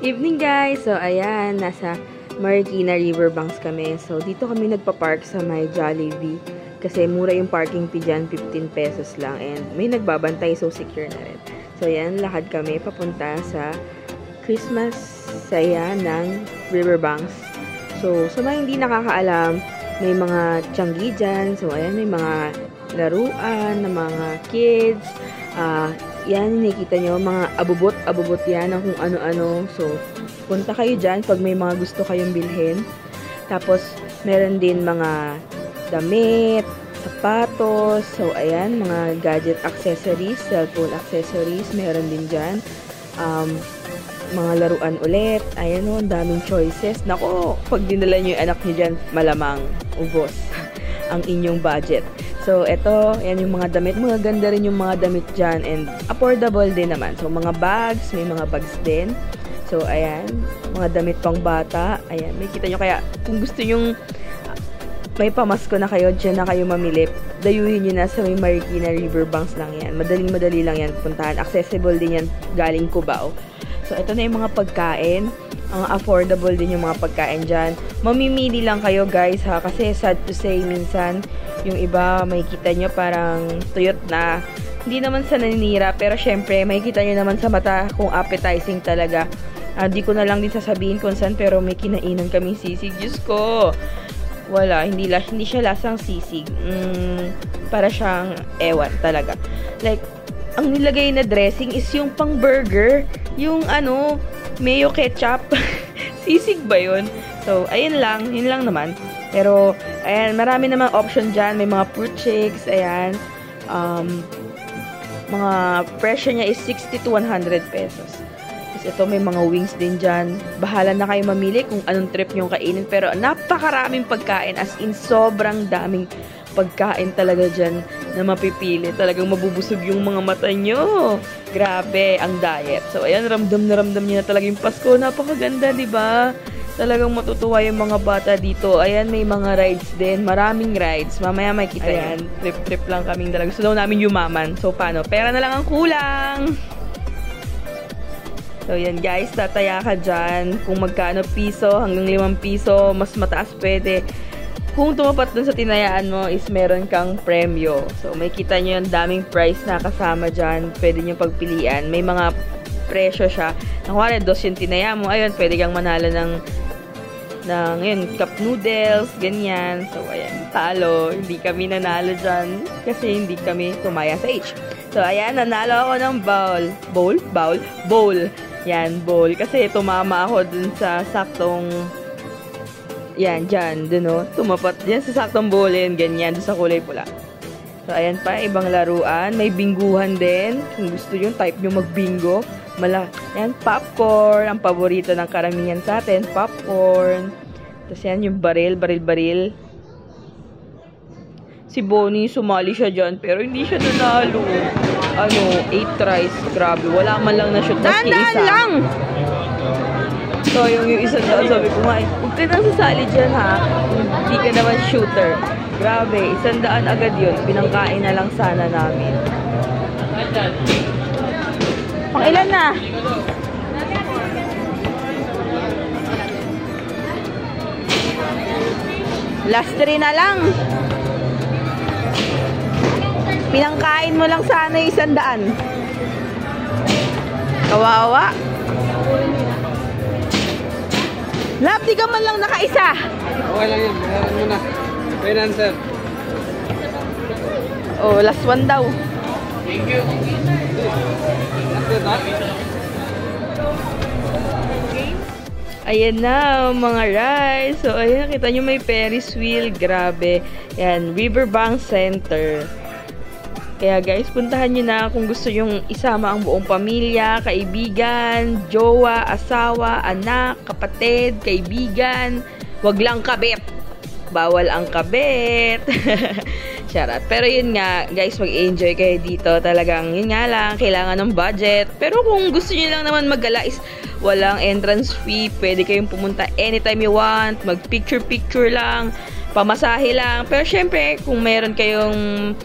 Evening guys! So ayan, nasa Marikina Riverbanks kami. So dito kami nagpa-park sa may Jollibee. Kasi mura yung parking fee dyan, 15 pesos lang. And may nagbabantay, so secure na rin. So ayan, lakad kami papunta sa Christmas saya ng Riverbanks. So sa mga hindi nakakaalam, may mga tiyanggi dyan. So ayan, may mga laruan ng mga kids. Yan, nakikita nyo, mga abubot yan ng kung ano-ano. So, punta kayo dyan pag may mga gusto kayong bilhin. Tapos, meron din mga damit, sapatos. So, ayan, mga gadget accessories, cellphone accessories, meron din dyan. Mga laruan ulit. Ayan o, daming choices. Nako, pag dinala nyo yung anak nyo dyan, malamang ubos ang inyong budget. So, ito, yan yung mga damit. Mga ganda rin yung mga damit dyan. And affordable din naman. So, mga bags. May mga bags din. So, ayan. Mga damit pang bata. Ayan. May kita nyo. Kaya, kung gusto nyong may pamasko na kayo, dyan na kayo mamili. Dayuhin nyo na sa may Marikina Riverbanks lang yan. Madaling-madali lang yan puntahan. Accessible din yan galing Cubao. So, ito na yung mga pagkain. Ang affordable din yung mga pagkain dyan. Mamimili lang kayo, guys, ha? Kasi sad to say, minsan, yung iba, may kita nyo parang tuyot na. Hindi naman sa naninira, pero syempre, may kita nyo naman sa mata kung appetizing talaga. Di ko na lang din sasabihin kung saan, pero may kinainan kaming sisig. Diyos ko! Wala, hindi siya lasang sisig. Para siyang ewan talaga. Like, ang nilagay na dressing is yung pang burger. Yung mayo ketchup. Sisig ba yun? So, ayun lang. Yun lang naman. Pero, ayan, marami namang option dyan. May mga fruit shakes, ayan. Mga presyo niya is 60 to 100 pesos. Tapos ito, may mga wings din dyan. Bahala na kayo mamili kung anong trip nyong kainin. Pero napakaraming pagkain. As in, sobrang daming pagkain talaga dyan na mapipili. Talagang mabubusog yung mga mata nyo. Grabe, ang diet. So, ayan, ramdam na talaga yung Pasko. Napakaganda, di ba? Talagang matutuwa yung mga bata dito. Ayan, may mga rides din. Maraming rides. Mamaya may kita yan. Trip-trip lang kaming dalaga. Gusto daw namin yumaman. So, paano? Pera na lang ang kulang. So, yan guys. Tataya ka dyan. Kung magkano piso, hanggang 5 piso. Mas mataas pwede. Kung tumapat dun sa tinayaan mo is meron kang premyo. So, may kita nyo yung daming price na kasama dyan. Pwede nyo pagpilian. May mga presyo siya. Nakuha 2 yung tinaya mo. Ayun, pwede kang manalo ng cup noodles, ganyan. So, ayan, talo. Hindi kami nanalo dyan kasi hindi kami tumaya sa H. So, ayan, nanalo ako ng bowl. Yan, bowl. Kasi tumama ako dun sa saktong yan, dyan, dun o. Tumapat dyan sa saktong bowlin, ganyan, dun sa kulay pula. So, ayan pa, ibang laruan. May bingguhan din. Kung gusto yung type nyo magbingo. Ayan, popcorn. Ang paborito ng karamihan sa atin, popcorn. Tapos yan, yung baril. Si Bonnie, sumali siya dyan, pero hindi siya nanalo. 8 tries. Grabe, wala man lang na-shoot. Tandaan lang! So, yung isa doon, sabi ko, huwag ka nang sasali dyan, ha? Hindi ka naman shooter. Grabe, 100 agad yun. Pinangkain na lang sana namin. Pang ilan na? Last 3 na lang. Pinangkain mo lang sana yung 100. Kawawa. Lab, di ka man lang nakaisa. Okay lang yun. Meron mo na. Financer. Oh, last one daw. Thank you. Ayan na, mga rides. So, ayan, nakita nyo may Ferris wheel. Grabe. Yan, Riverbanks Center. Kaya guys, puntahan nyo na kung gusto yung isama ang buong pamilya, kaibigan, jowa, asawa, anak, kapatid, kaibigan. Wag lang kabit. Bawal ang kabit. Charot. Pero yun nga, guys, mag-enjoy kayo dito. Talagang, yun nga lang, kailangan ng budget. Pero kung gusto nyo lang naman mag-gala is walang entrance fee. Pwede kayong pumunta anytime you want. Mag-picture-picture lang. Pamasahe lang. Pero syempre, kung meron kayong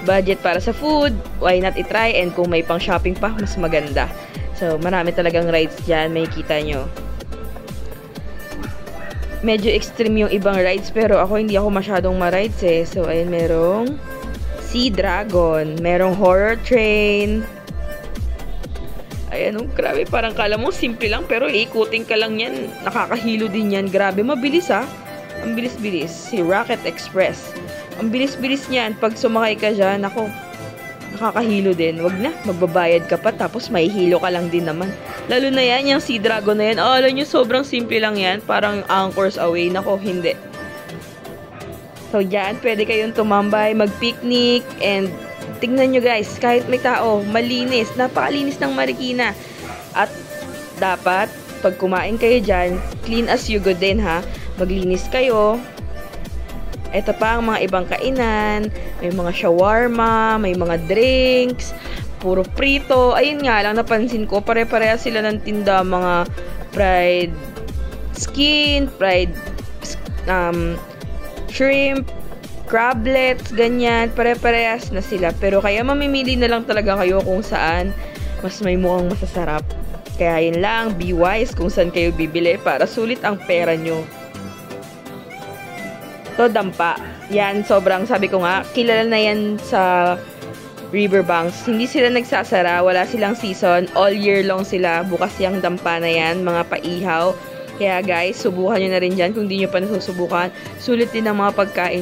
budget para sa food, why not i-try? And kung may pang shopping pa, mas maganda. So, marami talagang rides dyan. May kita nyo. Medyo extreme yung ibang rides, pero hindi ako masyadong ma-rides eh. So, ayun, merong Sea Dragon. Merong Horror Train. Ayan, grabe. Parang kala mo, simple lang, pero ikutin ka lang yan. Nakakahilo din yan. Grabe, mabilis ha. Ang bilis-bilis. Si Rocket Express. Ang bilis-bilis niyan. Pag sumakay ka dyan, ako, nakakahilo din. Wag na, magbabayad ka pa, tapos mahihilo ka lang din naman. Lalo na yan, yung Sea Dragon na yan. Alam nyo, sobrang simple lang yan. Parang Anchors Away. Nako, hindi. So, yan, pwede kayong tumambay, mag-picnic, and tingnan nyo guys, kahit may tao, malinis, napakalinis ng Marikina. At dapat, pag kumain kayo dyan, clean as you go din ha. Maglinis kayo. Ito pa ang mga ibang kainan. May mga shawarma, may mga drinks, puro prito. Ayun nga lang, napansin ko, pare-pareha sila ng tinda, mga fried skin, fried shrimp, crablets, ganyan. Pare-parehas na sila. Pero kaya mamimili na lang talaga kayo kung saan mas may mukhang masasarap. Kaya yun lang, be wise kung saan kayo bibili para sulit ang pera nyo. To dampa. Yan, sobrang sabi ko nga, kilala na yan sa riverbanks. Hindi sila nagsasara, wala silang season. All year long sila. Bukas yung dampa na yan, mga paihaw. Kaya guys, subukan nyo na rin dyan kung di nyo pa nasusubukan. Sulit din ang mga pagkain.